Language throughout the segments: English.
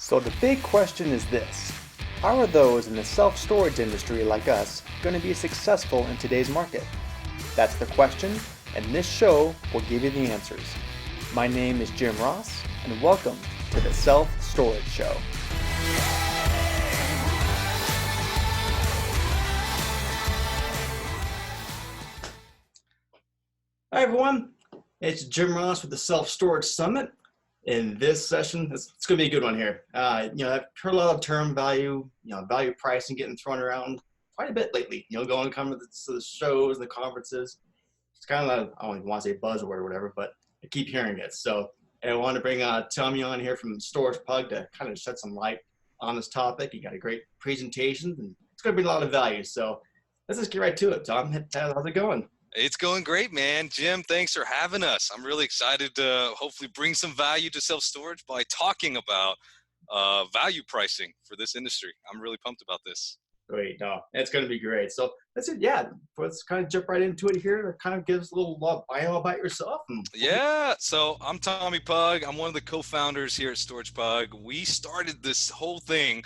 So the big question is this: how are those in the self-storage industry like us going to be successful in today's market? That's the question, and this show will give you the answers. My name is Jim Ross, and welcome to the Self-Storage Show. Hi everyone, it's Jim Ross with the Self-Storage Summit. In this session, it's going to be a good one here. I've heard a lot of term value, value pricing getting thrown around quite a bit lately. Going to come to the shows and the conferences. It's kind of I don't even want to say buzzword or whatever, but I keep hearing it. So I want to bring Tommy on here from Storage Pug to kind of shed some light on this topic. You got a great presentation, and it's going to bring a lot of value. So let's just get right to it, Tom. How's it going? It's going great, man. Jim, thanks for having us. I'm really excited to hopefully bring some value to self-storage by talking about value pricing for this industry. I'm really pumped about this. Great. No, it's going to be great. So that's it. Yeah. Let's kind of jump right into it here. It kind of gives a little bio about yourself. Yeah. So I'm Tommy Pug. I'm one of the co-founders here at Storage Pug. We started this whole thing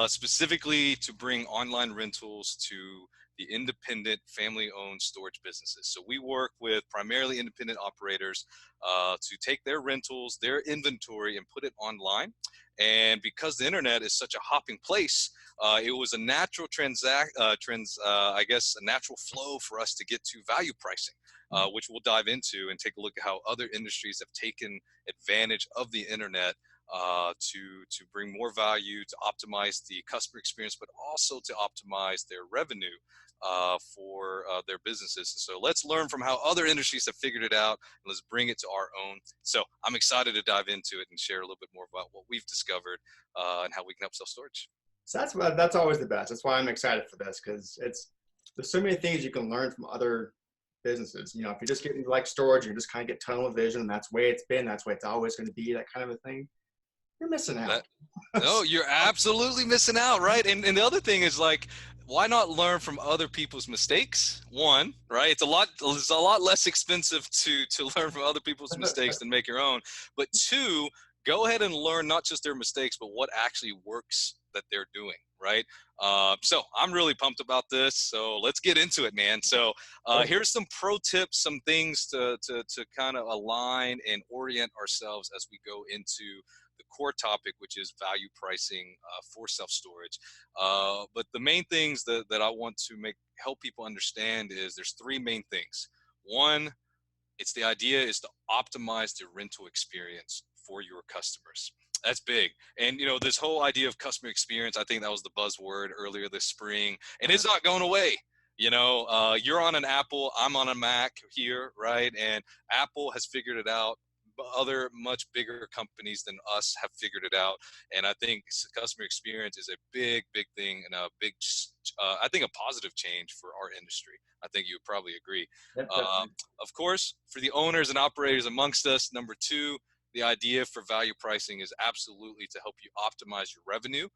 specifically to bring online rentals to the independent family-owned storage businesses. So we work with primarily independent operators to take their rentals, their inventory, and put it online. And because the internet is such a hopping place, it was a natural a natural flow for us to get to value pricing, which we'll dive into and take a look at how other industries have taken advantage of the internet to bring more value, to optimize the customer experience, but also to optimize their revenue for their businesses. So let's learn from how other industries have figured it out, and let's bring it to our own. So I'm excited to dive into it and share a little bit more about what we've discovered and how we can help self-storage. So that's always the best. That's why I'm excited for this, because there's so many things you can learn from other businesses. If you're just getting like storage, you just kind of get tunnel vision, and that's the way it's been, that's the way it's always going to be, that kind of a thing. You're missing out. No, you're absolutely missing out, right? And the other thing is, like, why not learn from other people's mistakes? One, right? It's a lot less expensive to learn from other people's mistakes than make your own. But two, go ahead and learn not just their mistakes, but what actually works that they're doing, right? So I'm really pumped about this. So let's get into it, man. So here's some pro tips, some things to kind of align and orient ourselves as we go into the core topic, which is value pricing for self-storage. But the main things that I want to help people understand is there's three main things. One, the idea is to optimize the rental experience for your customers. That's big. And, this whole idea of customer experience, I think that was the buzzword earlier this spring, and it's not going away. You're on an Apple, I'm on a Mac here, right? And Apple has figured it out. Other much bigger companies than us have figured it out. And I think customer experience is a big thing, and I think a positive change for our industry. I think you would probably agree. Of course, for the owners and operators amongst us, number two, the idea for value pricing is absolutely to help you optimize your revenue.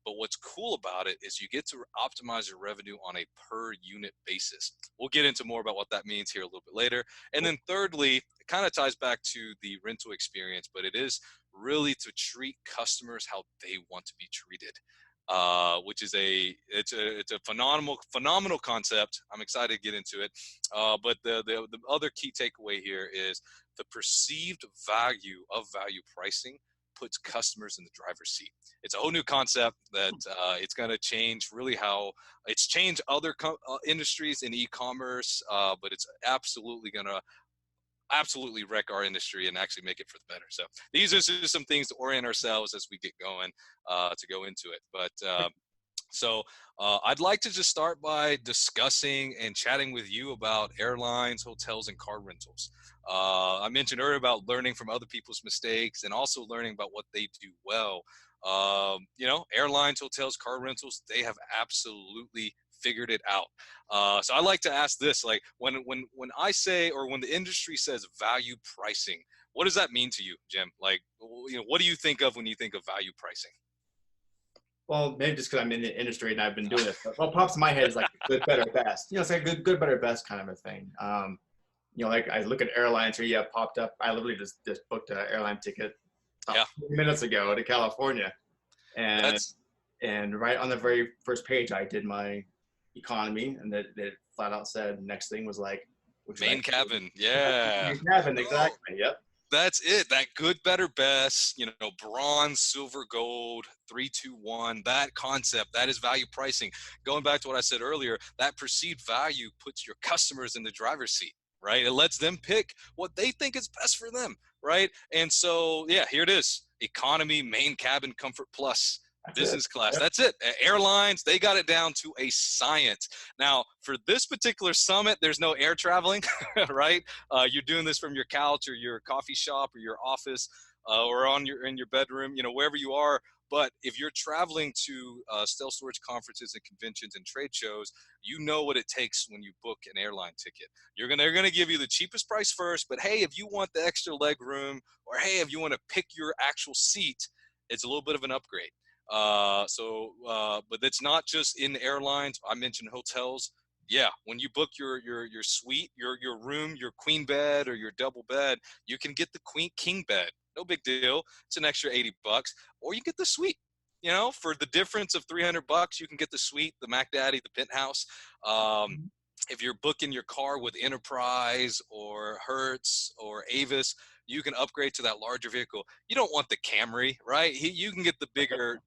But what's cool about it is you get to optimize your revenue on a per unit basis. We'll get into more about what that means here a little bit later. And then thirdly, it kind of ties back to the rental experience, but it is really to treat customers how they want to be treated, which is it's a phenomenal concept. I'm excited to get into it. But the other key takeaway here is the perceived value of value pricing puts customers in the driver's seat. It's a whole new concept that it's going to change really how it's changed other industries in e-commerce, but it's absolutely going to wreck our industry and actually make it for the better. So these are just some things to orient ourselves as we get going to go into it. But so I'd like to just start by discussing and chatting with you about airlines, hotels, and car rentals. I mentioned earlier about learning from other people's mistakes and also learning about what they do well. Airlines, hotels, car rentals, they have absolutely figured it out. So I like to ask this, like when I say, or when the industry says value pricing, what does that mean to you, Jim? Like, what do you think of when you think of value pricing? Well, maybe just because I'm in the industry and I've been doing it. What pops in my head is like good, better, best. It's like good, better, best kind of a thing. Like I look at airlines here, popped up. I literally just booked an airline ticket 20 minutes ago to California. and That's right on the very first page, I did my economy, and that flat out said next thing was like, would you main like cabin. Yeah. main cabin? Oh, Exactly. Yep. that's it. That good, better, best, bronze, silver, gold, 3-2-1, that concept, that is value pricing. Going back to what I said earlier, that perceived value puts your customers in the driver's seat, right? It lets them pick what they think is best for them, right? And so, yeah, here it is. Economy, main cabin, comfort plus. That's it. Business class. Yep. That's it. Airlines, they got it down to a science. Now, for this particular summit, there's no air traveling, right? You're doing this from your couch or your coffee shop or your office or in your bedroom, wherever you are. But if you're traveling to self-storage conferences and conventions and trade shows, you know what it takes when you book an airline ticket. They're gonna give you the cheapest price first, but hey, if you want the extra leg room, or hey, if you want to pick your actual seat, it's a little bit of an upgrade. But it's not just in airlines. I mentioned hotels. Yeah, when you book your suite, your room, your queen bed or your double bed, you can get the king bed. No big deal. It's an extra $80, or you get the suite. For the difference of $300, you can get the suite, the Mac Daddy, the penthouse. If you're booking your car with Enterprise or Hertz or Avis, you can upgrade to that larger vehicle. You don't want the Camry, right? You can get the bigger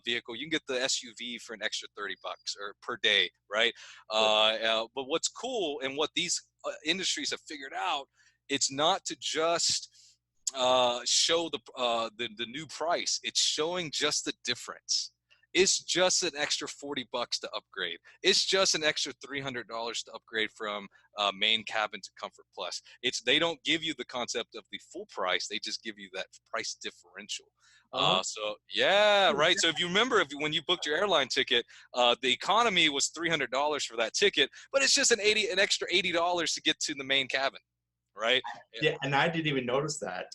vehicle. You can get the SUV for an extra $30 or per day, right? But what's cool and what these industries have figured out, it's not to just show the new price. It's showing just the difference. It's just an extra $40 to upgrade. It's just an extra $300 to upgrade from main cabin to comfort plus. They don't give you the concept of the full price. They just give you that price differential. So yeah, right. So if you remember, when you booked your airline ticket, the economy was $300 for that ticket, but it's just an extra $80 to get to the main cabin, right? Yeah, and I didn't even notice that.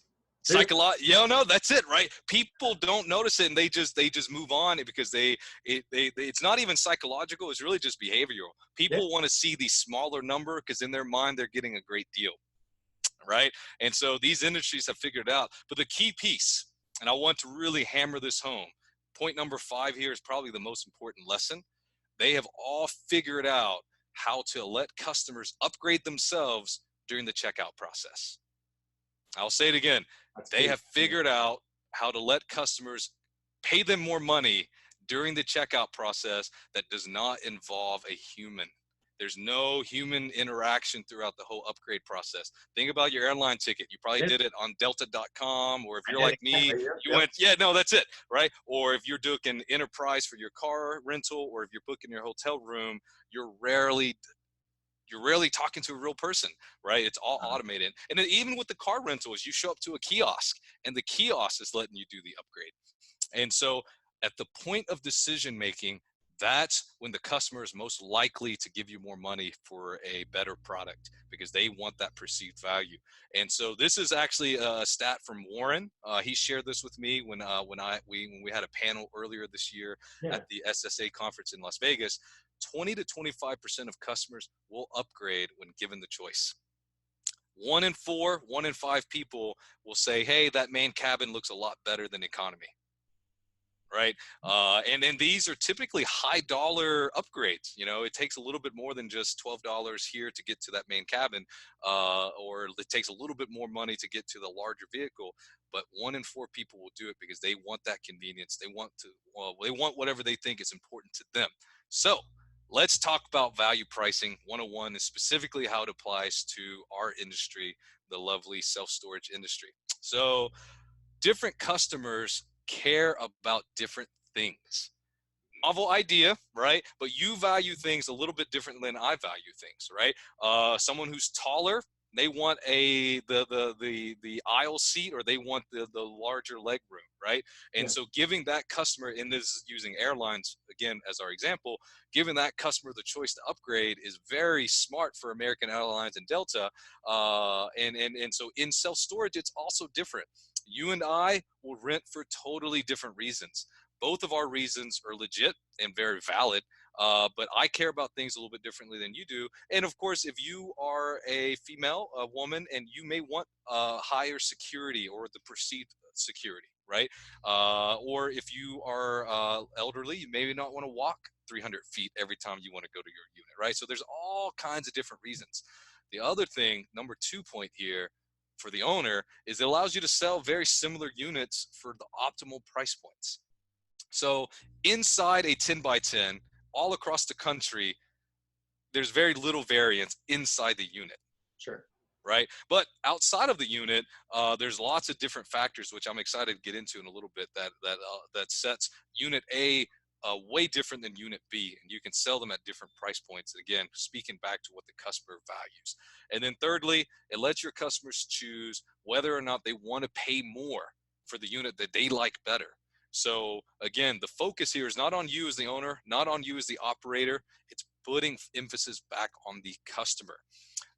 No, that's it, right? People don't notice it, and they just move on because it's not even psychological. It's really just behavioral. People want to see the smaller number because in their mind they're getting a great deal, right? And so these industries have figured it out. But the key piece, and I want to really hammer this home, point number 5 here is probably the most important lesson. They have all figured out how to let customers upgrade themselves during the checkout process. I'll say it again. They have figured out how to let customers pay them more money during the checkout process that does not involve a human. There's no human interaction throughout the whole upgrade process. Think about your airline ticket. You probably did it on delta.com, or if you're like me, that's it, right? Or if you're doing an Enterprise for your car rental, or if you're booking your hotel room, you're rarely talking to a real person, right? It's all automated. And then even with the car rentals, you show up to a kiosk and the kiosk is letting you do the upgrade. And so at the point of decision making, that's when the customer is most likely to give you more money for a better product because they want that perceived value. And so this is actually a stat from Warren. He shared this with me when we had a panel earlier this year at the SSA conference in Las Vegas. 20 to 25% of customers will upgrade when given the choice. 1 in 4, 1 in 5 people will say, hey, that main cabin looks a lot better than economy, right? And these are typically high dollar upgrades. It takes a little bit more than just $12 here to get to that main cabin, or it takes a little bit more money to get to the larger vehicle. But 1 in 4 people will do it because they want that convenience. They want whatever they think is important to them. So let's talk about value pricing 101, and specifically how it applies to our industry, the lovely self-storage industry. So different customers care about different things. Novel idea, right? But you value things a little bit different than I value things, right? Someone who's taller, they want the aisle seat, or they want the larger leg room, right? And so giving that customer, and this is using airlines again as our example, giving that customer the choice to upgrade is very smart for American Airlines and Delta. And so in self-storage, it's also different. You and I will rent for totally different reasons. Both of our reasons are legit and very valid, but I care about things a little bit differently than you do. And of course, if you are a woman, and you may want higher security or the perceived security, right? Or if you are elderly, you maybe not want to walk 300 feet every time you want to go to your unit, right? So there's all kinds of different reasons. The other thing, number 2 point here for the owner, is it allows you to sell very similar units for the optimal price points. So inside a 10 by 10, all across the country, there's very little variance inside the unit. Sure. Right. But outside of the unit, there's lots of different factors, which I'm excited to get into in a little bit, that sets unit A way different than unit B, and you can sell them at different price points. Again, speaking back to what the customer values. And then thirdly, it lets your customers choose whether or not they want to pay more for the unit that they like better. So again, the focus here is not on you as the owner, not on you as the operator. It's putting emphasis back on the customer.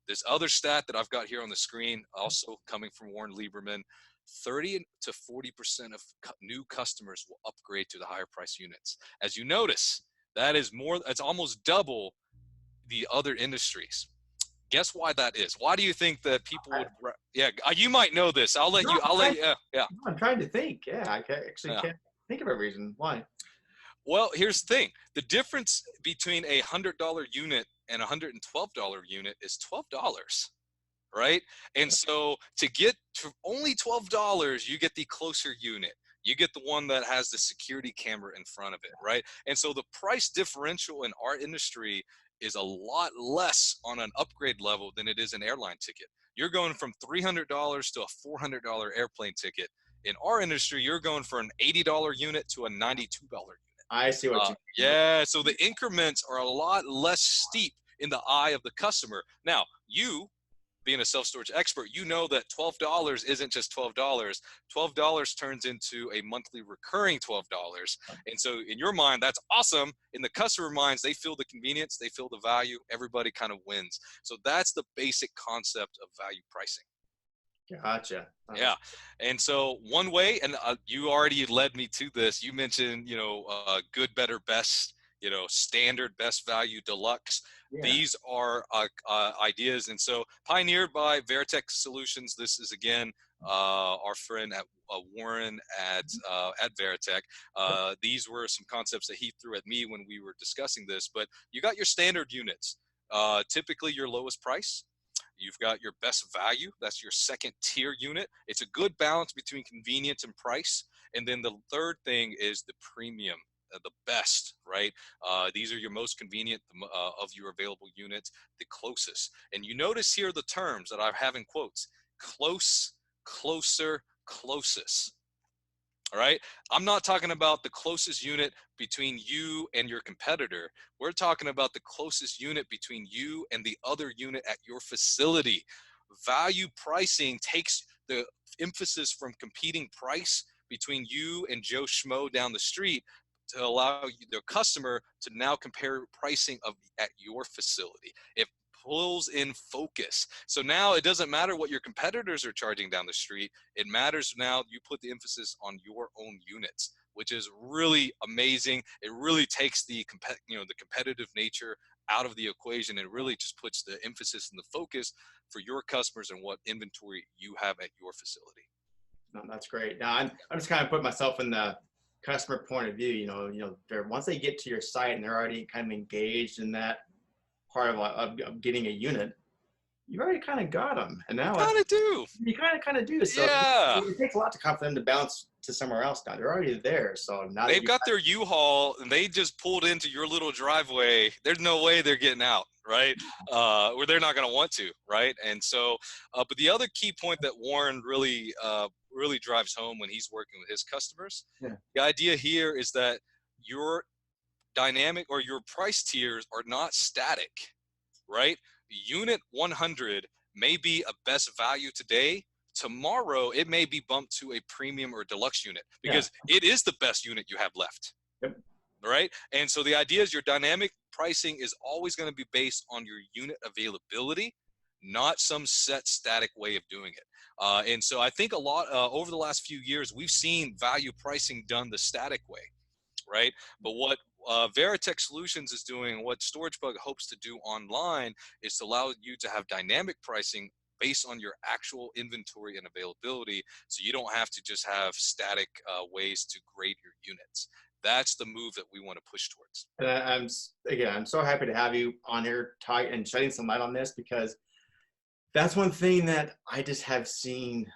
This other stat that I've got here on the screen, also coming from Warren Lieberman, 30 to 40% of new customers will upgrade to the higher price units. As you notice, that's almost double the other industries. Guess why that is? Why do you think that people would? Yeah, you might know this. I'll let you. Yeah. I'm trying to think. Yeah, I can't think of a reason why. Well, here's the thing. The difference between a $100 unit and a $112 unit is $12, right? And so to get to only $12, you get the closer unit. You get the one that has the security camera in front of it, right? And so the price differential in our industry is a lot less on an upgrade level than it is an airline ticket. You're going from $300 to a $400 airplane ticket. In our industry, you're going for an $80 unit to a $92 unit. I see what you mean. Yeah, so the increments are a lot less steep in the eye of the customer. Now, you, being a self-storage expert, you know that $12 isn't just $12. $12 turns into a monthly recurring $12. And so in your mind, that's awesome. In the customer minds, they feel the convenience, they feel the value, everybody kind of wins. So that's the basic concept of value pricing. Gotcha. Yeah. And so one way, and you already led me to this, you mentioned, good, better, best, standard, best value, deluxe. Yeah. These are ideas. And so pioneered by Veritec Solutions. This is, again, our friend at Warren at Veritec. These were some concepts that he threw at me when we were discussing this, but you got your standard units, typically your lowest price. You've got your best value. That's your second tier unit. It's a good balance between convenience and price. And then the third thing is the premium, the best, right? These are your most convenient of your available units, the closest. And you notice here the terms that I have in quotes: close, closer, closest. All right. I'm not talking about the closest unit between you and your competitor. We're talking about the closest unit between you and the other unit at your facility. Value pricing takes the emphasis from competing price between you and Joe Schmo down the street to allow the customer to now compare pricing at your facility. It pulls in focus. So now it doesn't matter what your competitors are charging down the street. It matters now you put the emphasis on your own units, which is really amazing. It really takes the competitive nature out of the equation. It really just puts the emphasis and the focus for your customers and what inventory you have at your facility. No, that's great. Now I'm just kind of put myself in the customer point of view. Once they get to your site and they're already kind of engaged in that part of getting a unit, you already kind of got them, and now you kind of do. So yeah, it takes a lot for them to bounce to somewhere else. Now they're already there, so now they've got their U-Haul and they just pulled into your little driveway. There's no way they're getting out, right? Or they're not going to want to, right? And so, but the other key point that Warren really drives home when he's working with his customers, the idea here is that your dynamic or your price tiers are not static, right? Unit 100 may be a best value today. Tomorrow, it may be bumped to a premium or deluxe unit because it is the best unit you have left, right? And so the idea is your dynamic pricing is always going to be based on your unit availability, not some set static way of doing it. And so I think a lot over the last few years, we've seen value pricing done the static way, right? But what Veritec Solutions is doing, what StorageBug hopes to do online, is to allow you to have dynamic pricing based on your actual inventory and availability, so you don't have to just have static ways to grade your units. That's the move that we want to push towards. And I'm so happy to have you on here and shedding some light on this, because that's one thing that I just have seen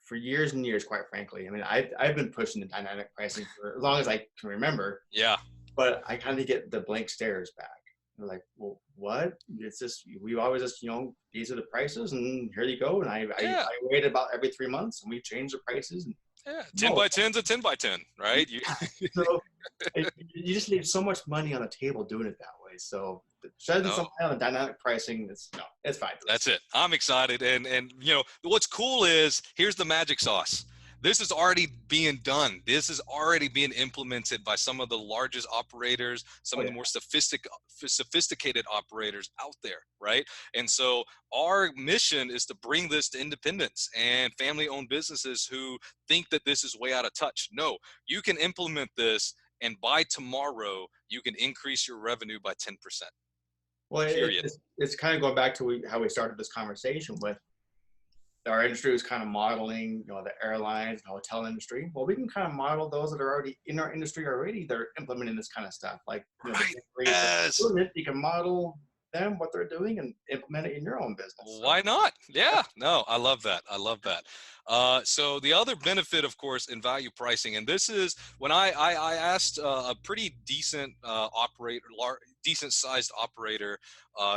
for years and years, quite frankly. I mean, I've been pushing the dynamic pricing for as long as I can remember. Yeah. But I kind of get the blank stares back. They're like, well, what? It's just, we always just, these are the prices and here you go. And I wait about every 3 months and we change the prices. And, 10 by 10's a 10 by 10, right? So you just leave so much money on the table doing it that way. So shedding some light on the dynamic pricing, it's fine. That's it. I'm excited. And what's cool is, here's the magic sauce. This is already being done. This is already being implemented by some of the largest operators, some of the more sophisticated operators out there, right? And so our mission is to bring this to independents and family-owned businesses who think that this is way out of touch. No, you can implement this, and by tomorrow, you can increase your revenue by 10%. Well, it's kind of going back to how we started this conversation with our industry was kind of modeling, the airlines, the hotel industry. Well, we can kind of model those that are already in our industry already. They're implementing this kind of stuff. Like, Yes. You can model them, what they're doing, and implement it in your own business. Why not? Yeah, no, I love that. I love that. So the other benefit, of course, in value pricing, and this is when I asked a pretty decent decent sized operator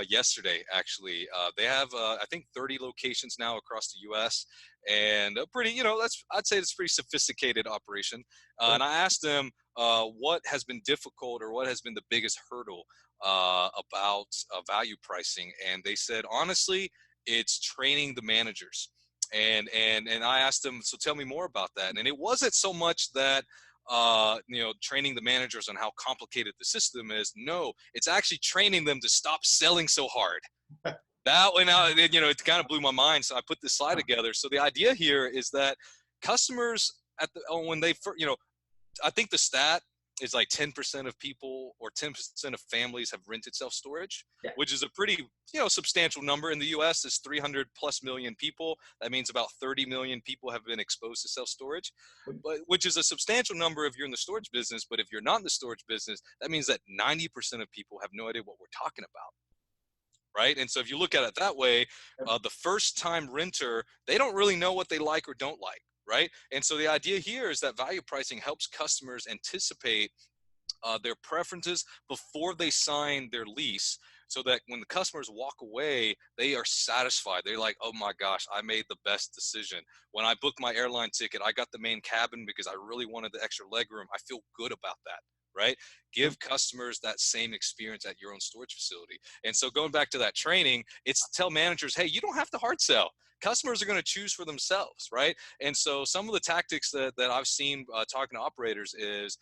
yesterday, actually. They have, I think, 30 locations now across the U.S. and a pretty, I'd say it's a pretty sophisticated operation. And I asked them what has been difficult, or what has been the biggest hurdle about value pricing. And they said, honestly, it's training the managers. And I asked them, so tell me more about that. And it wasn't so much that, training the managers on how complicated the system is. No, it's actually training them to stop selling so hard. That went out, it kind of blew my mind. So I put this slide together. So the idea here is that customers when they, I think the stat is like 10% of people, or 10% of families have rented self-storage, which is a pretty, substantial number. In the US, it's 300 plus million people. That means about 30 million people have been exposed to self-storage, which is a substantial number if you're in the storage business. But if you're not in the storage business, that means that 90% of people have no idea what we're talking about. Right. And so if you look at it that way, the first time renter, they don't really know what they like or don't like. Right. And so the idea here is that value pricing helps customers anticipate their preferences before they sign their lease, so that when the customers walk away, they are satisfied. They're like, oh my gosh, I made the best decision. When I booked my airline ticket, I got the main cabin because I really wanted the extra legroom. I feel good about that. Right? Give customers that same experience at your own storage facility. And so going back to that training, it's to tell managers, hey, you don't have to hard sell. Customers are going to choose for themselves, right? And so some of the tactics that I've seen talking to operators is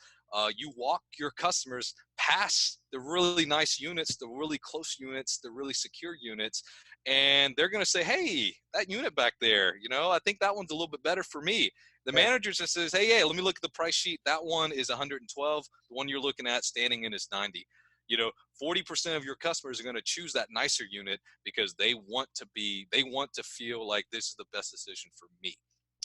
you walk your customers past the really nice units, the really close units, the really secure units, and they're going to say, hey, that unit back there, I think that one's a little bit better for me. The manager just says, hey, let me look at the price sheet. That one is 112. The one you're looking at standing in is 90. 40% of your customers are going to choose that nicer unit because they want to feel like this is the best decision for me,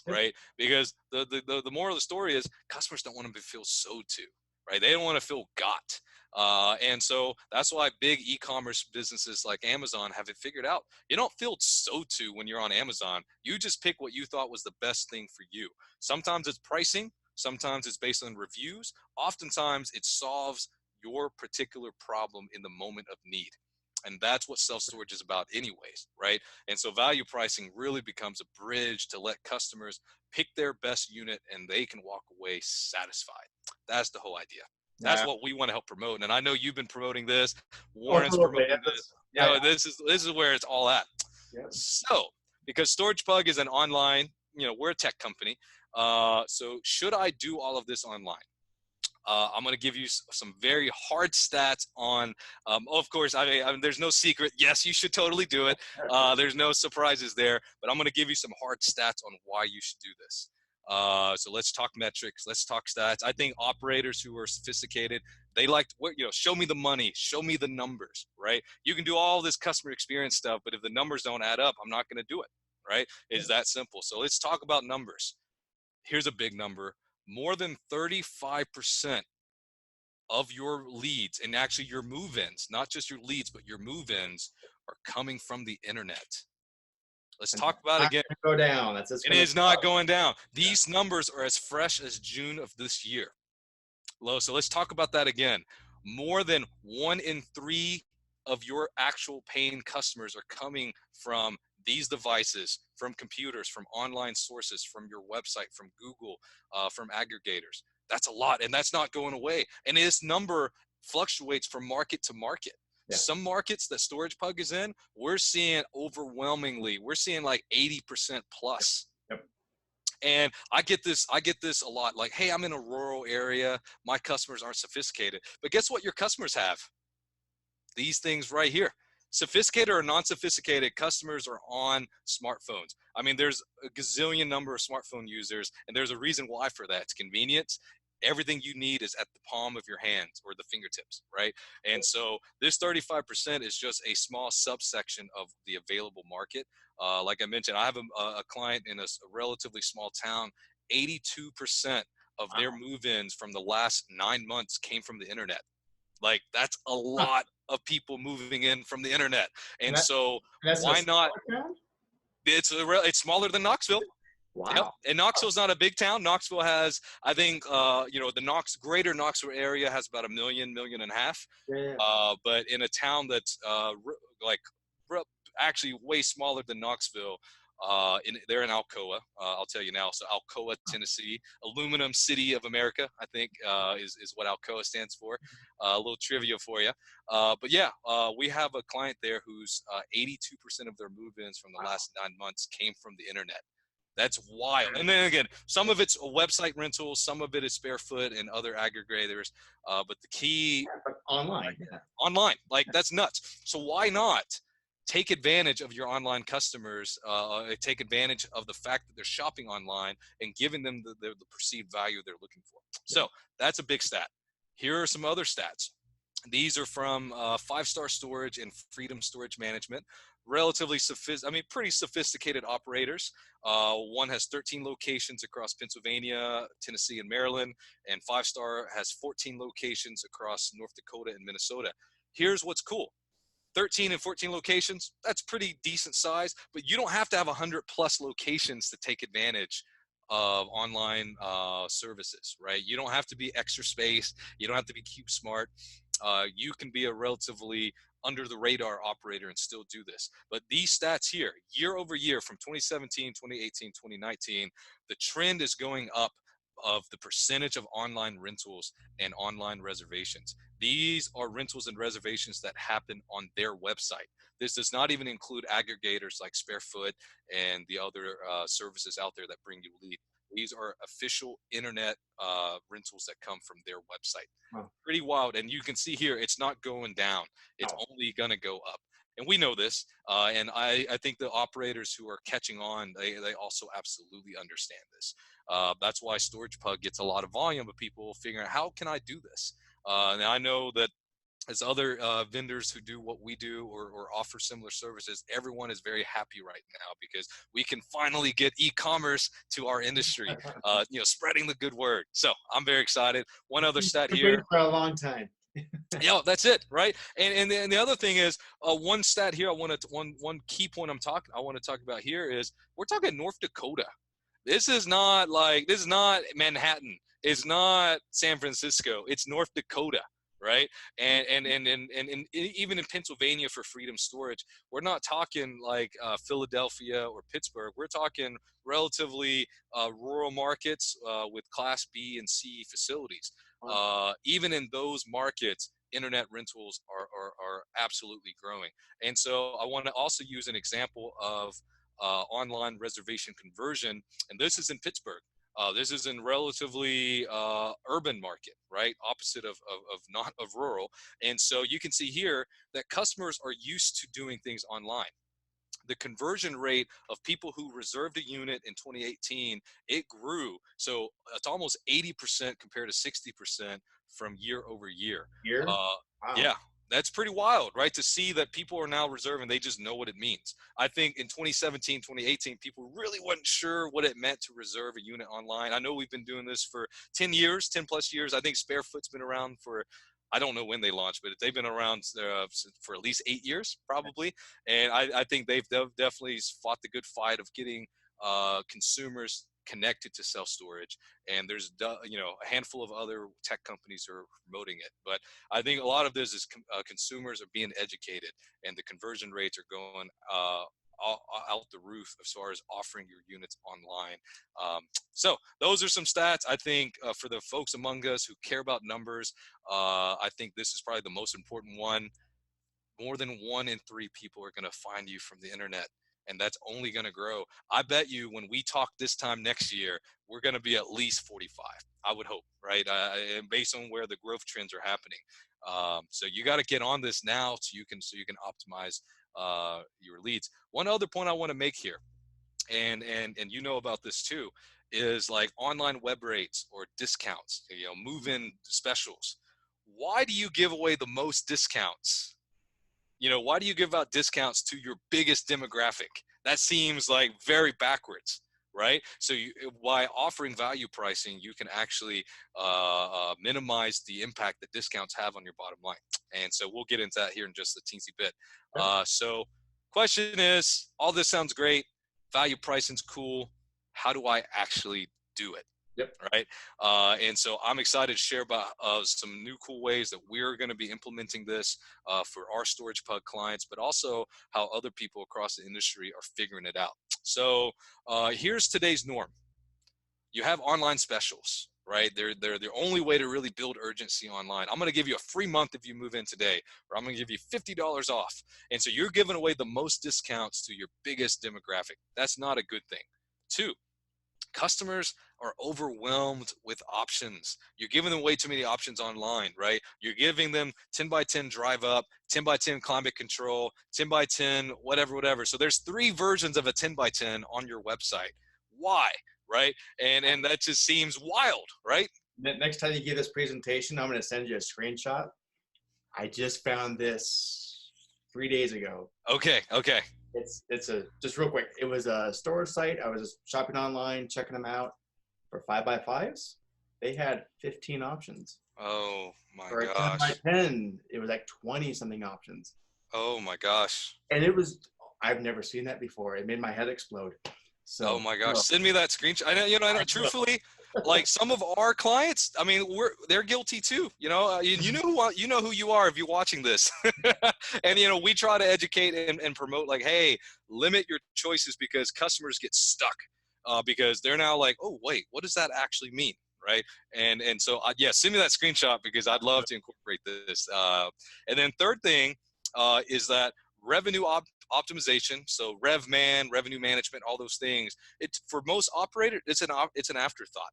right? Because the moral of the story is customers don't want to feel sold to, right? They don't want to feel got. And so that's why big e-commerce businesses like Amazon have it figured out. You don't feel sold to when you're on Amazon. You just pick what you thought was the best thing for you. Sometimes it's pricing. Sometimes it's based on reviews. Oftentimes it solves your particular problem in the moment of need. And that's what self-storage is about anyways, right? And so value pricing really becomes a bridge to let customers pick their best unit and they can walk away satisfied. That's the whole idea. That's what we want to help promote. And I know you've been promoting this. Warren's promoting this. This is where it's all at. Yeah. So, because Storage Pug is an online, we're a tech company. So should I do all of this online? I'm going to give you some very hard stats on, of course, I mean, there's no secret. Yes, you should totally do it. There's no surprises there, but I'm going to give you some hard stats on why you should do this. So let's talk metrics. Let's talk stats. I think operators who are sophisticated, they like what, show me the money, show me the numbers, right? You can do all this customer experience stuff, but if the numbers don't add up, I'm not going to do it, right? It's that simple. So let's talk about numbers. Here's a big number. More than 35% of your leads, and actually your move-ins, not just your leads, but your move-ins, are coming from the internet. Let's talk about it again. Go down. It is not going down. These numbers are as fresh as June of this year. So let's talk about that again. More than 1 in 3 of your actual paying customers are coming from these devices, from computers, from online sources, from your website, from Google, from aggregators. That's a lot, and that's not going away. And this number fluctuates from market to market. Yeah. Some markets that StoragePug is in, we're seeing overwhelmingly, we're seeing like 80% plus. Yep. And I get this a lot, like, hey, I'm in a rural area, my customers aren't sophisticated. But guess what your customers have? These things right here. Sophisticated or non-sophisticated, customers are on smartphones. I mean, there's a gazillion number of smartphone users, and there's a reason why for that. It's convenience. Everything you need is at the palm of your hands or the fingertips, right? And so this 35% is just a small subsection of the available market. Like I mentioned, I have a client in a relatively small town. 82% of their move-ins from the last 9 months came from the internet. Like, that's a lot of people moving in from the internet. And so why not? It's smaller than Knoxville. Wow. Yep. And Knoxville's not a big town. Knoxville has, I think, the greater Knoxville area has about 1.5 million. Yeah. But in a town that's actually way smaller than Knoxville, they're in Alcoa. I'll tell you now. So Alcoa, Tennessee, Aluminum City of America, I think, is what Alcoa stands for. A little trivia for you. But yeah, we have a client there who's 82% of their move-ins from the last 9 months came from the internet. That's wild. And then again, some of it's a website rental, some of it is Barefoot and other aggregators. But the key online, online, like, that's nuts. So why not take advantage of your online customers, take advantage of the fact that they're shopping online and giving them the perceived value they're looking for. So that's a big stat. Here are some other stats. These are from 5-Star Storage and Freedom Storage Management. Relatively pretty sophisticated operators. One has 13 locations across Pennsylvania, Tennessee, and Maryland, and 5-Star has 14 locations across North Dakota and Minnesota. Here's what's cool. 13 and 14 locations, that's pretty decent size, but you don't have to have 100 plus locations to take advantage of online services, right? You don't have to be extra space. You don't have to be cube smart. You can be a relatively under the radar operator and still do this. But these stats here, year over year from 2017, 2018, 2019, the trend is going up of the percentage of online rentals and online reservations. These are rentals and reservations that happen on their website. This does not even include aggregators like Sparefoot and the other services out there that bring you lead. These are official internet rentals that come from their website. Wow. Pretty wild. And you can see here, it's not going down. It's only going to go up. And we know this. And I think the operators who are catching on, they also absolutely understand this. That's why StoragePug gets a lot of volume of people figuring out, how can I do this? And I know that as other vendors who do what we do or offer similar services, everyone is very happy right now because we can finally get e-commerce to our industry, spreading the good word. So I'm very excited. One other stat here. For a long time. Yeah, that's it, right? And the other thing is, one stat here, one key point I want to talk about here is, we're talking North Dakota. This is not Manhattan. It's not San Francisco. It's North Dakota. Right. And even in Pennsylvania for Freedom Storage, we're not talking like Philadelphia or Pittsburgh. We're talking relatively rural markets with Class B and C facilities. Even in those markets, internet rentals are absolutely growing. And so I want to also use an example of online reservation conversion. And this is in Pittsburgh. This is in relatively urban market, right? Opposite of not of rural. And so you can see here that customers are used to doing things online. the conversion rate of people who reserved a unit in 2018, it grew. So it's almost 80% compared to 60% from year over year. Here? Uh, Wow. yeah, that's pretty wild, right? To see that people are now reserving, they just know what it means. I think in 2017, 2018, people really weren't sure what it meant to reserve a unit online. I know we've been doing this for 10 years, 10 plus years. I think Sparefoot's been around for, I don't know when they launched, but they've been around for at least 8 years, probably. And I think they've definitely fought the good fight of getting consumers connected to self-storage. And there's, a handful of other tech companies are promoting it. But I think a lot of this is consumers are being educated, and the conversion rates are going out the roof as far as offering your units online. So those are some stats. I think for the folks among us who care about numbers, I think this is probably the most important one. More than 1 in 3 people are going to find you from the internet, and that's only going to grow. I bet you when we talk this time next year, we're going to be at least 45. I would hope, right? Based on where the growth trends are happening. So you got to get on this now so you can optimize your leads. One other point I want to make here, and you know about this too, is like online web rates or discounts, move-in specials. Why do you give away the most discounts? Why do you give out discounts to your biggest demographic? That seems like very backwards, right? So by offering value pricing, you can actually minimize the impact that discounts have on your bottom line. And so we'll get into that here in just a teensy bit. So question is, all this sounds great. Value pricing's cool. How do I actually do it? Yep. Right. And so I'm excited to share about some new cool ways that we're going to be implementing this for our storage pub clients, but also how other people across the industry are figuring it out. So here's today's norm. You have online specials, right? They're the only way to really build urgency online. I'm going to give you a free month if you move in today, or I'm going to give you $50 off. And so you're giving away the most discounts to your biggest demographic. That's not a good thing. 2, customers are overwhelmed with options. You're giving them way too many options online, right? You're giving them 10 by 10 drive up, 10 by 10 climate control, 10 by 10, whatever. So there's 3 versions of a 10 by 10 on your website. Why, right? And that just seems wild, right? Next time you give this presentation, I'm going to send you a screenshot. I just found this 3 days ago. Okay. It's just real quick. It was a storage site. I was just shopping online, checking them out for 5x5s. They had 15 options. Oh my For a gosh. 10 by 10, it was like 20 something options. Oh my gosh. And I've never seen that before. It made my head explode. So, oh my gosh. Send me that screenshot. I know, truthfully, like some of our clients, I mean, they're guilty too. You know who you are if you're watching this. And we try to educate and promote, like, hey, limit your choices, because customers get stuck because they're now like, oh wait, what does that actually mean, right? And so send me that screenshot, because I'd love to incorporate this. And then third thing is that revenue optimization. So revenue management, all those things. It's for most operators, it's an afterthought.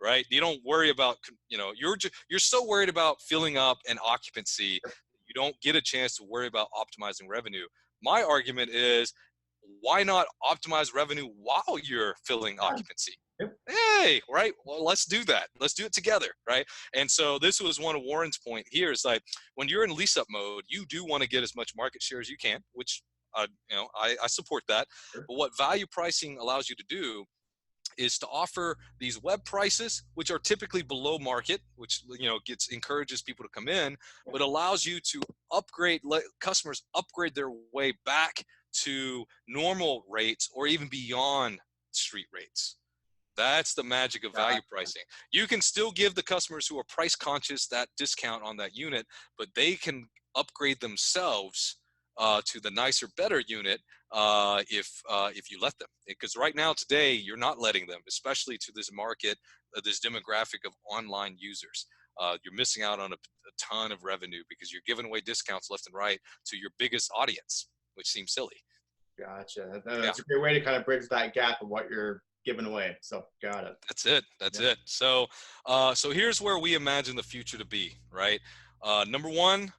Right? You don't worry about, you're so worried about filling up and occupancy, you don't get a chance to worry about optimizing revenue. My argument is, why not optimize revenue while you're filling occupancy? Yep. Hey, right? Well, let's do that. Let's do it together, right? And so this was one of Warren's point here. It's like, when you're in lease up mode, you do want to get as much market share as you can, which, I support that. Sure. But what value pricing allows you to do is to offer these web prices, which are typically below market, which encourages people to come in, but allows you to let customers upgrade their way back to normal rates or even beyond street rates. That's the magic of value pricing. You can still give the customers who are price conscious that discount on that unit, but they can upgrade themselves to the nicer, better unit if you let them. Because right now, today, you're not letting them, especially to this market, this demographic of online users. You're missing out on a ton of revenue because you're giving away discounts left and right to your biggest audience, which seems silly. Gotcha. That's a great way to kind of bridge that gap of what you're giving away. So got it. That's it. So here's where we imagine the future to be, right? Number one,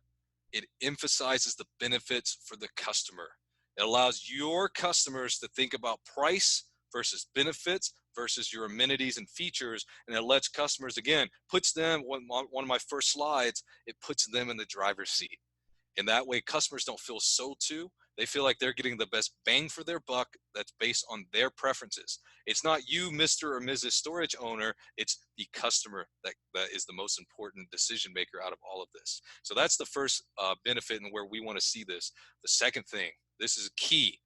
it emphasizes the benefits for the customer. It allows your customers to think about price versus benefits versus your amenities and features. And it lets customers, again, puts them, one of my first slides, it puts them in the driver's seat. And that way customers don't feel sold to. They feel like they're getting the best bang for their buck that's based on their preferences. It's not you, Mr. or Mrs. Storage owner. It's the customer that is the most important decision maker out of all of this. So that's the first benefit and where we want to see this. The second thing, this is key.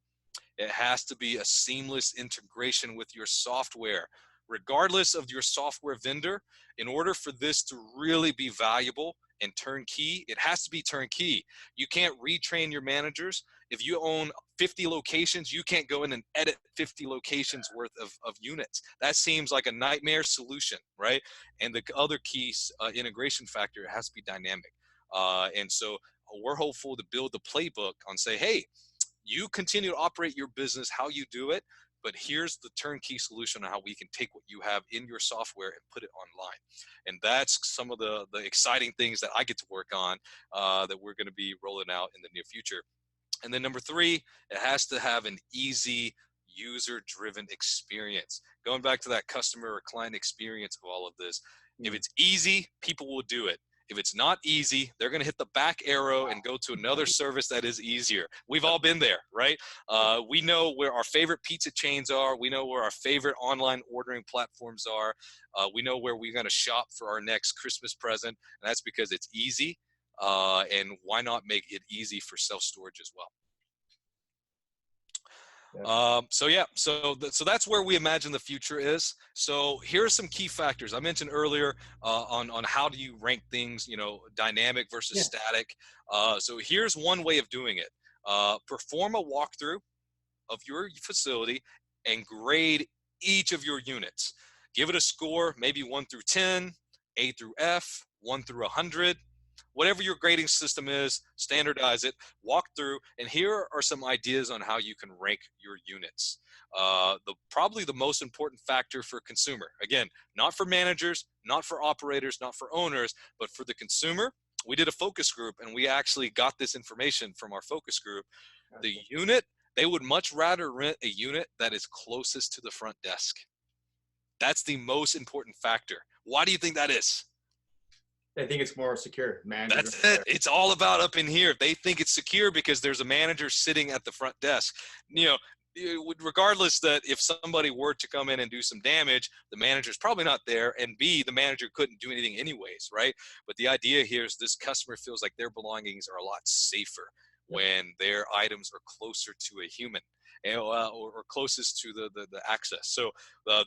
It has to be a seamless integration with your software. Regardless of your software vendor, in order for this to really be valuable and turnkey, it has to be turnkey. You can't retrain your managers. If you own 50 locations, you can't go in and edit 50 locations worth of units. That seems like a nightmare solution, right? And the other key integration factor, it has to be dynamic. And so we're hopeful to build the playbook on say, hey, you continue to operate your business how you do it, but here's the turnkey solution on how we can take what you have in your software and put it online. And that's some of the exciting things that I get to work on that we're going to be rolling out in the near future. And then number three, it has to have an easy user-driven experience. Going back to that customer or client experience of all of this, if it's easy, people will do it. If it's not easy, they're going to hit the back arrow and go to another service that is easier. We've all been there, right? We know where our favorite pizza chains are. We know where our favorite online ordering platforms are. We know where we're going to shop for our next Christmas present. And that's because it's easy. And why not make it easy for self-storage as well? So that's where we imagine the future is. So here are some key factors I mentioned earlier on how do you rank things, dynamic versus static. So here's one way of doing it. Perform a walkthrough of your facility and grade each of your units. Give it a score, maybe 1 through 10, A through F, 1 through 100. Whatever your grading system is, standardize it, walk through, and here are some ideas on how you can rank your units. Probably the most important factor for consumer, again, not for managers, not for operators, not for owners, but for the consumer. We did a focus group, and we actually got this information from our focus group. The unit, they would much rather rent a unit that is closest to the front desk. That's the most important factor. Why do you think that is? I think it's more secure. That's it. It's all about up in here. They think it's secure because there's a manager sitting at the front desk. Regardless that if somebody were to come in and do some damage, the manager's probably not there, and B, the manager couldn't do anything anyways, right? But the idea here is this customer feels like their belongings are a lot safer when their items are closer to a human. Or closest to the access. So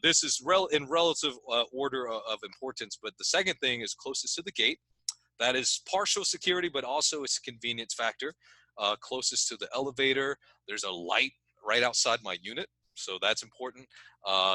this is in relative order of importance, but the second thing is closest to the gate. That is partial security, but also it's a convenience factor. Closest to the elevator, there's a light right outside my unit, so that's important.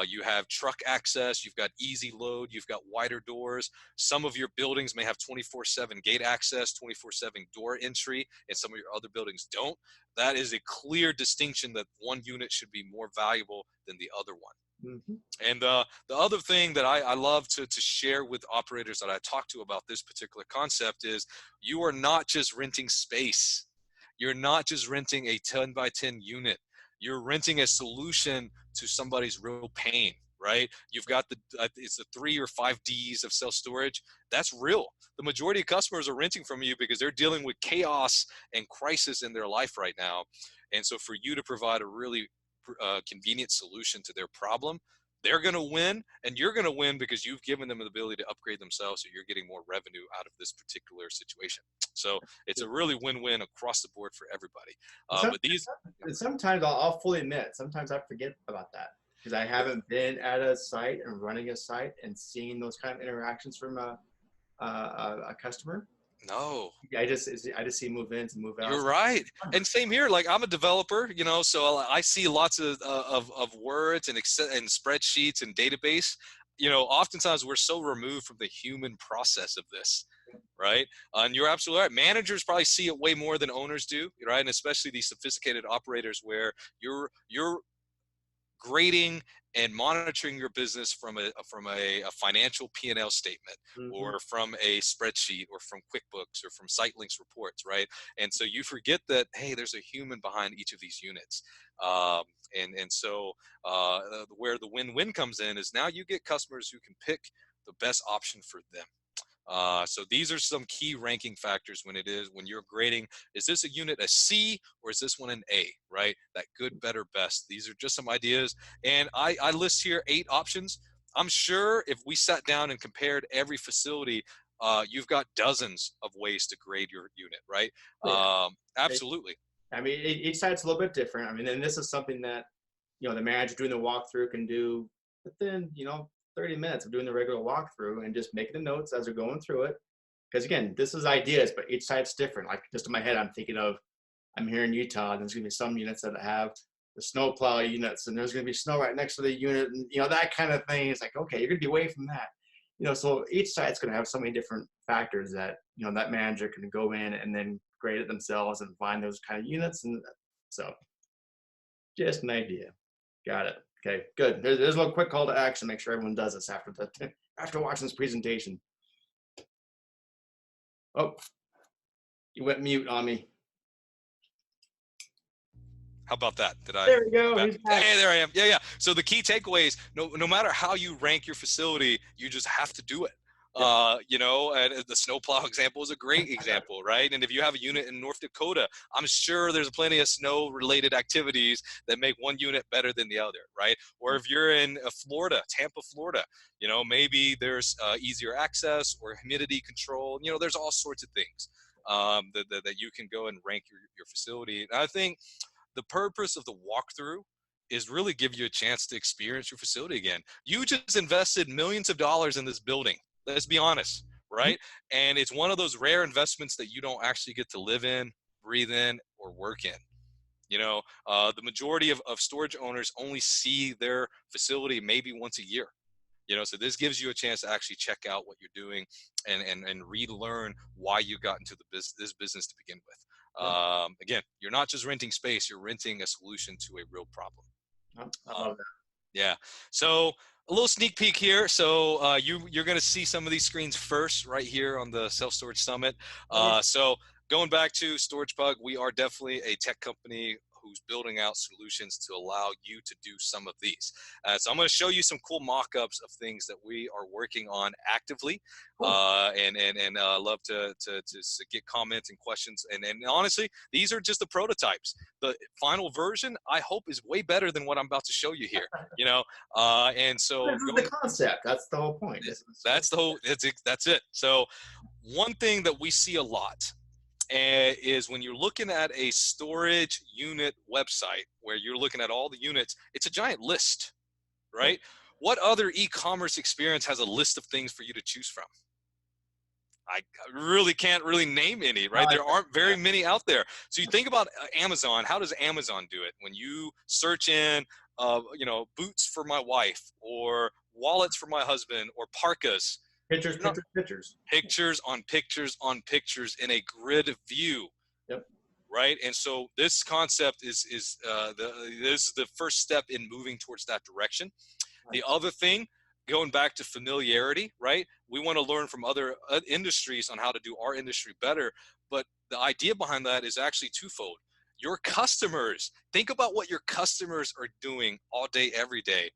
You have truck access, you've got easy load, you've got wider doors. Some of your buildings may have 24/7 gate access, 24/7 door entry, and some of your other buildings don't. That is a clear distinction that one unit should be more valuable than the other one. Mm-hmm. And the other thing that I love to share with operators that I talk to about this particular concept is you are not just renting space. You're not just renting a 10 by 10 unit. You're renting a solution to somebody's real pain, right? You've got it's the 3 or 5 Ds of self-storage. That's real. The majority of customers are renting from you because they're dealing with chaos and crisis in their life right now. And so for you to provide a really convenient solution to their problem, they're going to win, and you're going to win because you've given them the ability to upgrade themselves, so you're getting more revenue out of this particular situation. So it's a really win-win across the board for everybody. Sometimes I'll fully admit, sometimes I forget about that because I haven't been at a site and running a site and seeing those kind of interactions from a customer. No, I just see move-ins and move-outs. You're right, and same here. Like I'm a developer, so I see lots of words and Excel and spreadsheets and database. Oftentimes we're so removed from the human process of this, right? And you're absolutely right. Managers probably see it way more than owners do, right? And especially these sophisticated operators where you're grading and monitoring your business from a financial P&L statement, or from a spreadsheet, or from QuickBooks, or from SiteLinks reports, right? And so you forget that, hey, there's a human behind each of these units. So where the win-win comes in is now you get customers who can pick the best option for them. So these are some key ranking factors when you're grading. Is this a unit a C, or is this one an A, right? That good, better, best. These are just some ideas. And I list here 8 options. I'm sure if we sat down and compared every facility, you've got dozens of ways to grade your unit, right? Yeah. Absolutely. I mean, each site's a little bit different. I mean, and this is something that, the manager doing the walkthrough can do within, 30 minutes of doing the regular walkthrough and just making the notes as they're going through it. Because again, this is ideas, but each site's different. Like just in my head, I'm here in Utah, and there's gonna be some units that have the snowplow units, and there's gonna be snow right next to the unit, and that kind of thing. It's like, okay, you're gonna be away from that. So each site's gonna have so many different factors that that manager can go in and then grade it themselves and find those kind of units. And so, just an idea. Got it. Okay, good. There's a little quick call to action. Make sure everyone does this after watching this presentation. Oh, you went mute on me. How about that? There we go. He's back. Hey, there I am. Yeah. So the key takeaways: no matter how you rank your facility, you just have to do it. And the snowplow example is a great example, right? And if you have a unit in North Dakota, I'm sure there's plenty of snow-related activities that make one unit better than the other, right? Or if you're in Florida, Tampa, Florida, maybe there's easier access or humidity control. There's all sorts of things that you can go and rank your facility. And I think the purpose of the walkthrough is really give you a chance to experience your facility again. You just invested millions of dollars in this building. Let's be honest, right? And it's one of those rare investments that you don't actually get to live in, breathe in, or work in. The majority of storage owners only see their facility maybe once a year. So this gives you a chance to actually check out what you're doing and relearn why you got into this business to begin with. Again, you're not just renting space, you're renting a solution to a real problem. I love that. Yeah. So a little sneak peek here. So you're going to see some of these screens first right here on the Self Storage Summit. So going back to StoragePug, we are definitely a tech company who's building out solutions to allow you to do some of these. So I'm going to show you some cool mock-ups of things that we are working on actively. And love to get comments and questions. And honestly, these are just the prototypes. The final version, I hope, is way better than what I'm about to show you here. And so this is the concept. That's the whole point. That's it. So one thing that we see a lot is when you're looking at a storage unit website where you're looking at all the units, it's a giant list, right? What other e-commerce experience has a list of things for you to choose from? I really can't name any, right? There aren't very many out there. So you think about Amazon. How does Amazon do it? When you search in, boots for my wife, or wallets for my husband, or parkas, Pictures on pictures in a grid view. Yep. Right. And so this concept is the first step in moving towards that direction. Right. The other thing, going back to familiarity, right? We want to learn from other industries on how to do our industry better. But the idea behind that is actually twofold. Your customers, think about what your customers are doing all day, every day.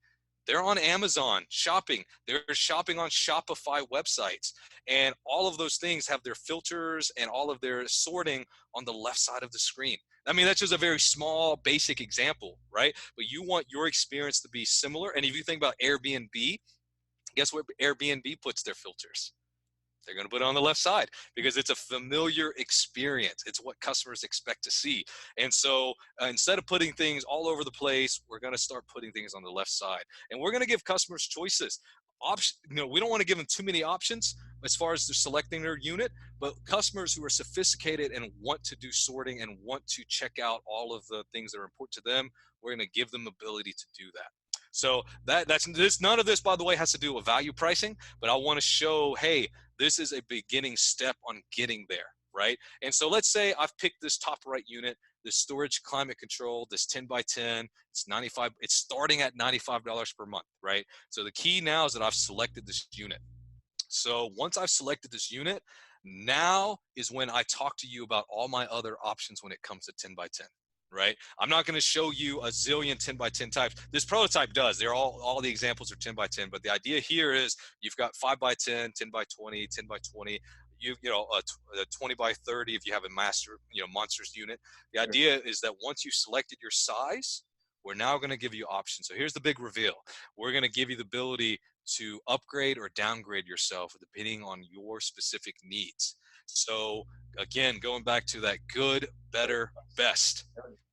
They're on Amazon shopping. They're shopping on Shopify websites. And all of those things have their filters and all of their sorting on the left side of the screen. I mean, that's just a very small, basic example, right? But you want your experience to be similar. And if you think about Airbnb, guess where Airbnb puts their filters? They're going to put it on the left side because it's a familiar experience. It's what customers expect to see. And so instead of putting things all over the place, we're going to start putting things on the left side. And we're going to give customers choices. We don't want to give them too many options as far as they're selecting their unit, but customers who are sophisticated and want to do sorting and want to check out all of the things that are important to them, we're going to give them the ability to do that. So none of this, by the way, has to do with value pricing, but I want to show, hey, this is a beginning step on getting there, right? And so let's say I've picked this top right unit. this storage climate control, this 10 by 10, it's starting at $95 per month, right? So the key now is that I've selected this unit. So once I've selected this unit, now is when I talk to you about all my other options when it comes to 10 by 10, right? I'm not going to show you a zillion 10 by 10 types. This prototype does. They're all the examples are 10 by 10, but the idea here is you've got 5 by 10, 10 by 20, 10 by 20, you know, a 20 by 30 if you have a master, monsters unit. The idea is that once you've selected your size, we're now going to give you options. So here's the big reveal. We're going to give you the ability to upgrade or downgrade yourself depending on your specific needs. So again, going back to that good, better, best.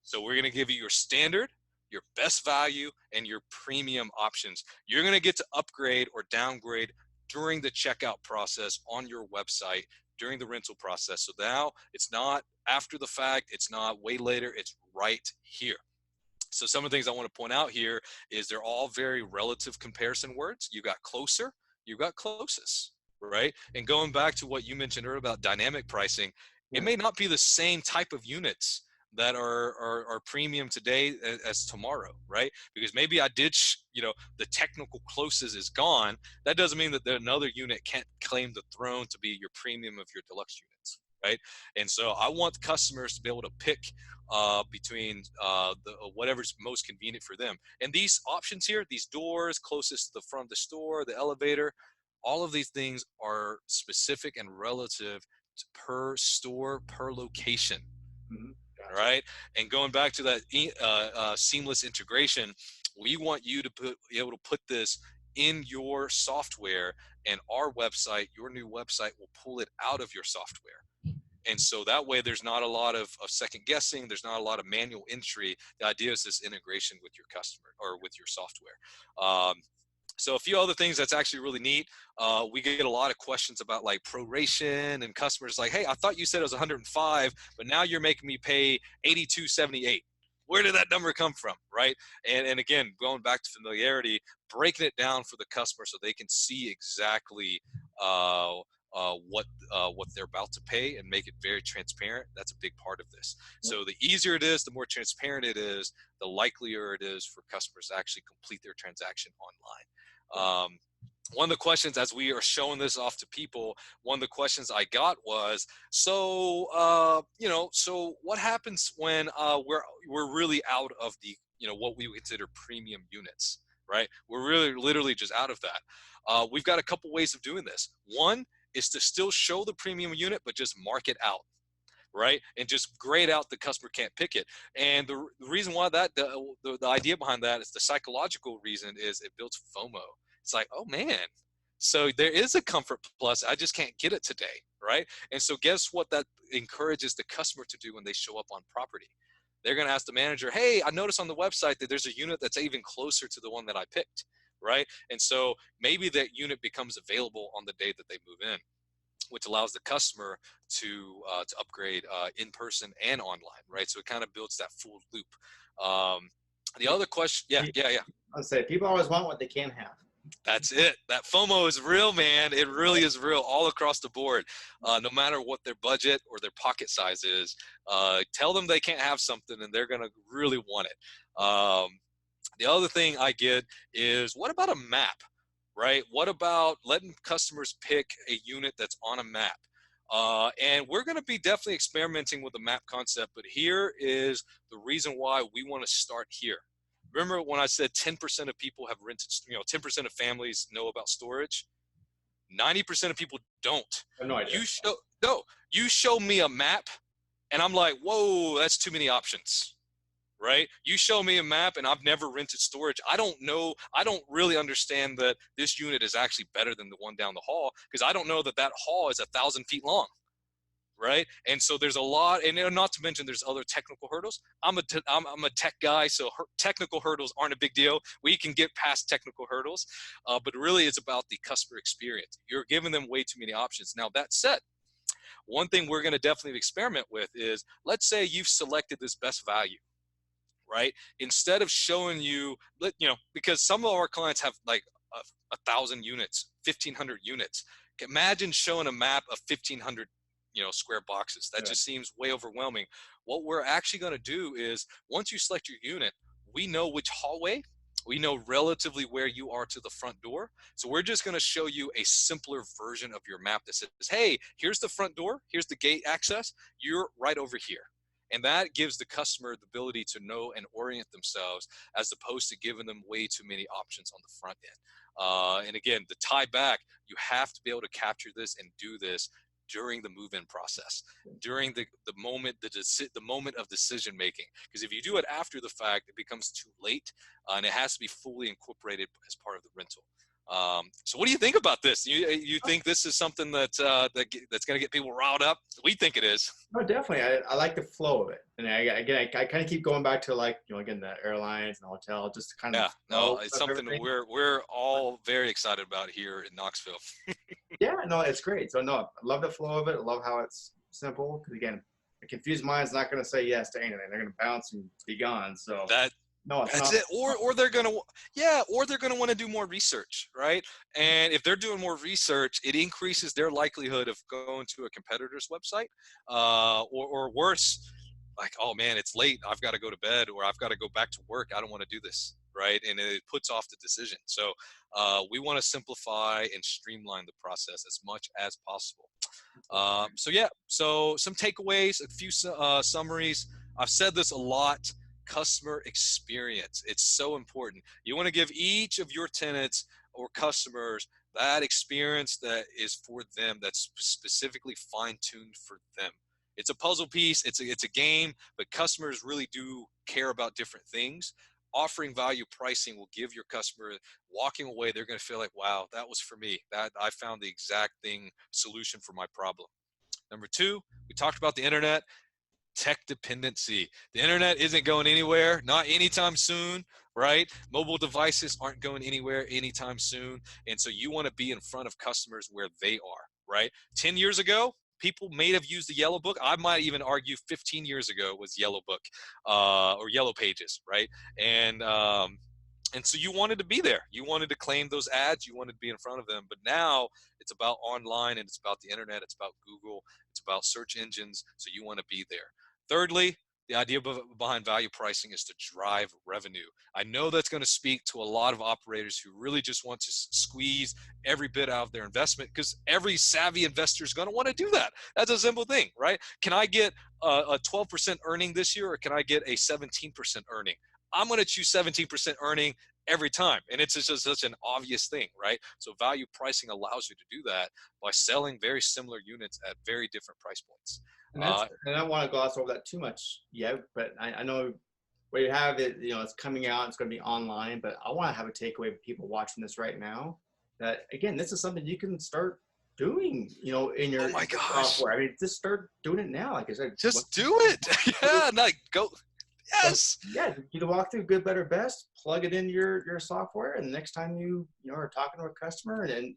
So we're going to give you your standard, your best value, and your premium options. You're going to get to upgrade or downgrade during the checkout process on your website during the rental process. So now it's not after the fact, it's not way later, it's right here. So some of the things I want to point out here is they're all very relative comparison words. You got closer, you got closest, right? And going back to what you mentioned earlier about dynamic pricing, it may not be the same type of units that are premium today as tomorrow, right? Because maybe I did, the technical closest is gone. That doesn't mean that another unit can't claim the throne to be your premium of your deluxe units, right? And so I want customers to be able to pick between whatever's most convenient for them. And these options here, these doors closest to the front of the store, the elevator, all of these things are specific and relative to per store, per location. Mm-hmm. Right? And going back to that seamless integration, we want you to be able to put this in your software, and our website, your new website, will pull it out of your software. And so that way there's not a lot of second guessing. There's not a lot of manual entry. The idea is this integration with your customer or with your software. So a few other things that's actually really neat. We get a lot of questions about like proration, and customers like, hey, I thought you said it was 105, but now you're making me pay 82.78. Where did that number come from, right? And again, going back to familiarity, breaking it down for the customer so they can see exactly what they're about to pay and make it very transparent. That's a big part of this. So the easier it is, the more transparent it is, the likelier it is for customers to actually complete their transaction online. One of the questions as we are showing this off to people, one of the questions I got was, so what happens when we're really out of the, what we consider premium units, right? We're really literally just out of that. We've got a couple ways of doing this. One is to still show the premium unit, but just mark it out, right? And just grayed out, the customer can't pick it. And the reason why the idea behind that is the psychological reason is it builds FOMO. It's like, oh man, so there is a comfort plus, I just can't get it today, right? And so guess what that encourages the customer to do when they show up on property? They're going to ask the manager, hey, I noticed on the website that there's a unit that's even closer to the one that I picked, right? And so maybe that unit becomes available on the day that they move in, which allows the customer to upgrade in person and online, right? So it kind of builds that full loop. The other question, yeah. I'll say people always want what they can't have. That's it. That FOMO is real, man. It really is real all across the board. No matter what their budget or their pocket size is, tell them they can't have something and they're going to really want it. The other thing I get is, what about a map, right? What about letting customers pick a unit that's on a map? And we're going to be definitely experimenting with the map concept, but here is the reason why we want to start here. Remember when I said 10% of people have rented, 10% of families know about storage? 90% of people don't. I have no idea. You show me a map and I'm like, whoa, that's too many options, right? You show me a map and I've never rented storage. I don't really understand that this unit is actually better than the one down the hall, because I don't know that hall is 1,000 feet long. Right. And so there's a lot, and not to mention there's other technical hurdles. I'm a tech guy, so technical hurdles aren't a big deal. We can get past technical hurdles, but really it's about the customer experience. You're giving them way too many options. Now, that said, one thing we're going to definitely experiment with is, let's say you've selected this best value, right? Instead of showing you, because some of our clients have like 1,000 units, 1,500 units. Imagine showing a map of 1,500 square boxes. That Yeah. just seems way overwhelming. What we're actually going to do is, once you select your unit, we know which hallway, we know relatively where you are to the front door. So we're just going to show you a simpler version of your map that says, hey, here's the front door, here's the gate access, you're right over here. And that gives the customer the ability to know and orient themselves, as opposed to giving them way too many options on the front end. And again, to tie back, you have to be able to capture this and do this during the move-in process, during the moment of decision making. Because if you do it after the fact, it becomes too late, and it has to be fully incorporated as part of the rental. So what do you think about this? You think this is something that's going to get people riled up? We think it is. No, definitely. I like the flow of it, and I kind of keep going back to, like, again, the airlines and hotel, just to kind of it's something we're all very excited about here in Knoxville. Yeah, no, it's great. So no, I love the flow of it. I love how it's simple. Because again, a confused mind's not going to say yes to anything. They're going to bounce and be gone. So that's it. Or they're gonna want to do more research, right? And if they're doing more research, it increases their likelihood of going to a competitor's website, or worse, like, oh man, it's late, I've got to go to bed, or I've got to go back to work, I don't want to do this, right? And it puts off the decision. So we want to simplify and streamline the process as much as possible. So some takeaways, a few summaries. I've said this a lot. Customer experience. It's so important. You want to give each of your tenants or customers that experience that is for them, that's specifically fine-tuned for them. It's a puzzle piece, it's a game, but customers really do care about different things. Offering value pricing will give your customer, walking away, they're going to feel like, wow, that was for me. That I found the exact solution for my problem. Number two, we talked about the internet. Tech dependency. The internet isn't going anywhere, not anytime soon, right? Mobile devices aren't going anywhere anytime soon. And so you want to be in front of customers where they are, right? 10 years ago, people may have used the Yellow Book. I might even argue 15 years ago was Yellow Book, or Yellow Pages, right? And so you wanted to be there. You wanted to claim those ads. You wanted to be in front of them. But now it's about online, and it's about the internet. It's about Google. It's about search engines. So you want to be there. Thirdly, the idea behind value pricing is to drive revenue. I know that's going to speak to a lot of operators who really just want to squeeze every bit out of their investment, because every savvy investor is going to want to do that. That's a simple thing, right? Can I get a 12% earning this year, or can I get a 17% earning? I'm going to choose 17% earning every time. And it's just such an obvious thing, right? So value pricing allows you to do that by selling very similar units at very different price points. And I don't want to gloss over that too much yet, but I know where you have it, it's coming out, it's going to be online, but I want to have a takeaway for people watching this right now that, again, this is something you can start doing, in your software. I mean, just start doing it now. Like I said, just do it. Yeah, go. Yes. Yeah, you can walk through good, better, best, plug it into your software, and the next time you are talking to a customer, and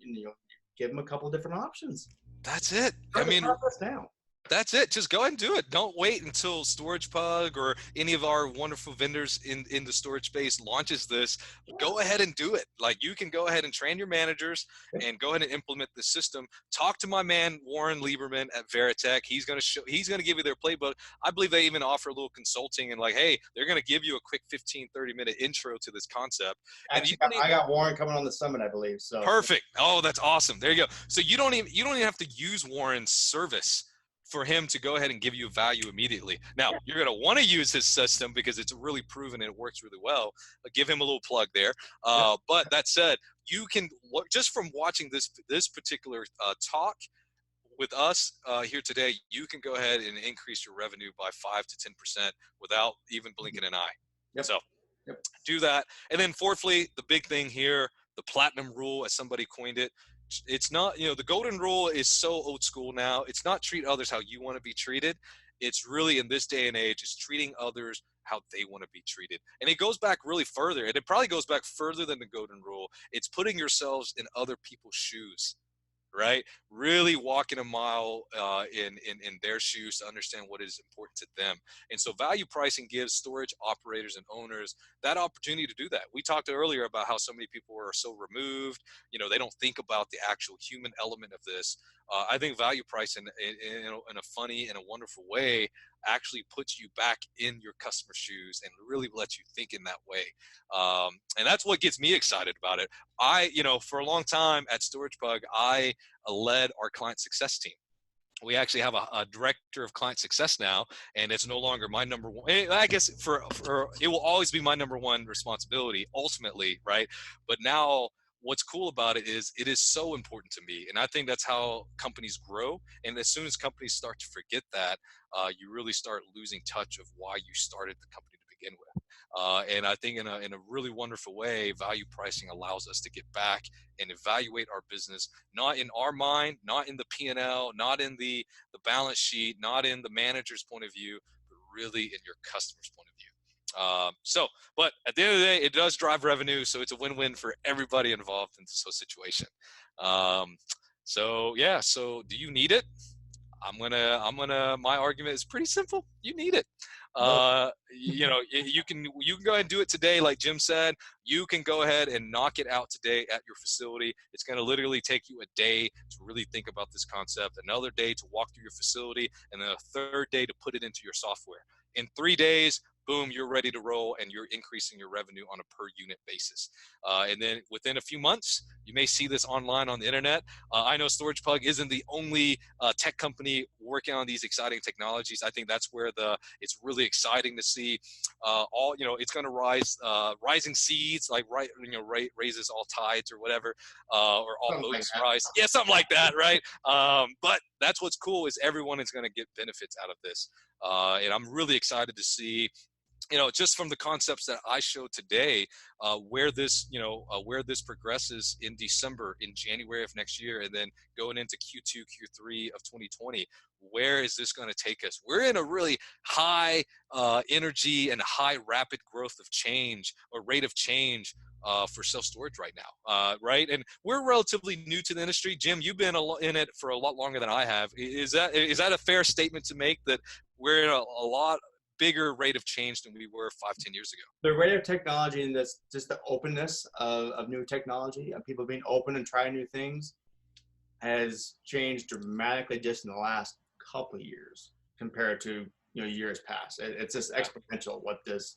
give them a couple different options. That's it. Start the process now. That's it. Just go ahead and do it. Don't wait until StoragePug or any of our wonderful vendors in the storage space launches this. Go ahead and do it. Like, you can go ahead and train your managers and go ahead and implement the system. Talk to my man, Warren Lieberman at Veritec. He's going to give you their playbook. I believe they even offer a little consulting, and hey, they're going to give you a quick 15, 30-minute intro to this concept. Actually, I got Warren coming on the summit, I believe. So perfect. Oh, that's awesome. There you go. So you don't even have to use Warren's service for him to go ahead and give you value immediately. Now, you're going to want to use his system because it's really proven and it works really well. Give him a little plug there. But that said, you can, just from watching this particular talk with us here today, you can go ahead and increase your revenue by 5 to 10% without even blinking an eye. So do that. And then fourthly, the big thing here, the platinum rule, as somebody coined it. It's not, the golden rule is so old school now. It's not treat others how you want to be treated. It's really, in this day and age, it's treating others how they want to be treated. And it goes back really further. And it probably goes back further than the golden rule. It's putting yourselves in other people's shoes, right? Really walking a mile in their shoes to understand what is important to them. And so value pricing gives storage operators and owners that opportunity to do that. We talked earlier about how so many people are so removed, they don't think about the actual human element of this. I think value pricing in a funny and a wonderful way actually puts you back in your customer shoes and really lets you think in that way. And that's what gets me excited about it. For a long time at StoragePug, I led our client success team. We actually have a director of client success now, and it's no longer my number one. I guess for it will always be my number one responsibility ultimately, right? But now what's cool about it is so important to me, and I think that's how companies grow. And as soon as companies start to forget that, you really start losing touch of why you started the company to begin with. And I think in a really wonderful way, value pricing allows us to get back and evaluate our business, not in our mind, not in the P&L, not in the balance sheet, not in the manager's point of view, but really in your customer's point of view. But at the end of the day, it does drive revenue, so it's a win-win for everybody involved in this whole situation. So do you need it? My argument is pretty simple. You need it. You can go ahead and do it today. Like Jim said, you can go ahead and knock it out today at your facility. It's going to literally take you a day to really think about this concept, another day to walk through your facility, and then a third day to put it into your software. In 3 days, boom, you're ready to roll, and you're increasing your revenue on a per unit basis. And then within a few months, you may see this online on the internet. I know StoragePug isn't the only tech company working on these exciting technologies. I think that's where it's really exciting to see it's going to rise, rising seeds, like raises all tides or whatever, or all boats rise. Yeah, something like that, right? But that's what's cool is everyone is going to get benefits out of this. And I'm really excited to see, just from the concepts that I showed today, where this progresses in December, in January of next year, and then going into Q2, Q3 of 2020. Where is this going to take us? We're in a really high energy and high rapid growth of change or rate of change for self-storage right now, right? And we're relatively new to the industry. Jim, you've been in it for a lot longer than I have. Is that a fair statement to make, that we're in a lot bigger rate of change than we were 5-10 years ago? The rate of technology and just the openness of new technology and people being open and trying new things has changed dramatically just in the last couple of years compared to years past. It's just exponential what this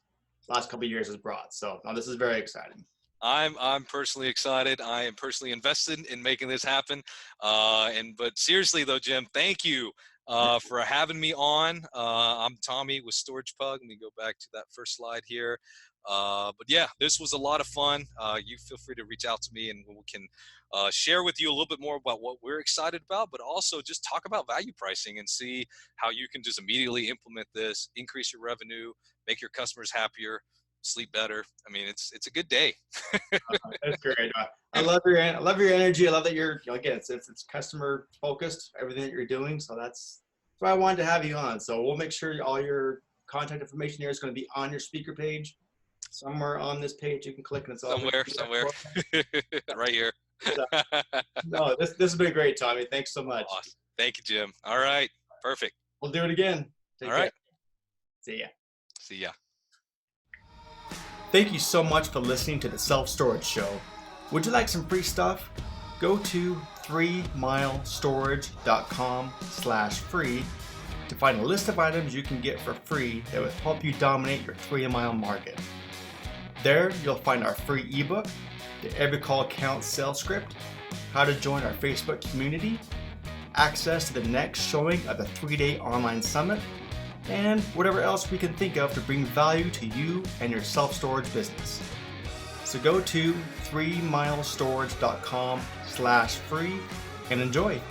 last couple of years has brought. So this is very exciting. I'm personally excited. I am personally invested in making this happen. But seriously though, Jim, thank you for having me on. I'm Tommy with StoragePug. Let me go back to that first slide here. But yeah, this was a lot of fun. You feel free to reach out to me, and we can share with you a little bit more about what we're excited about, but also just talk about value pricing and see how you can just immediately implement this, increase your revenue, make your customers happier, sleep better. I mean, it's a good day. That's great. I love your energy. I love that you're, again, it's customer focused, everything that you're doing. So that's why I wanted to have you on. So we'll make sure all your contact information here is going to be on your speaker page. Somewhere on this page you can click, and it's all somewhere right here. No, this has been great, Tommy. Thanks so much. Awesome. Thank you, Jim. All right, perfect. We'll do it again. All right. See ya. See ya. Thank you so much for listening to the Self Storage Show. Would you like some free stuff? Go to 3milestorage.com/free to find a list of items you can get for free that will help you dominate your 3-mile market. There, you'll find our free ebook, the Every Call Counts sales script, how to join our Facebook community, access to the next showing of the 3-day online summit, and whatever else we can think of to bring value to you and your self-storage business. So go to 3milestorage.com/free and enjoy.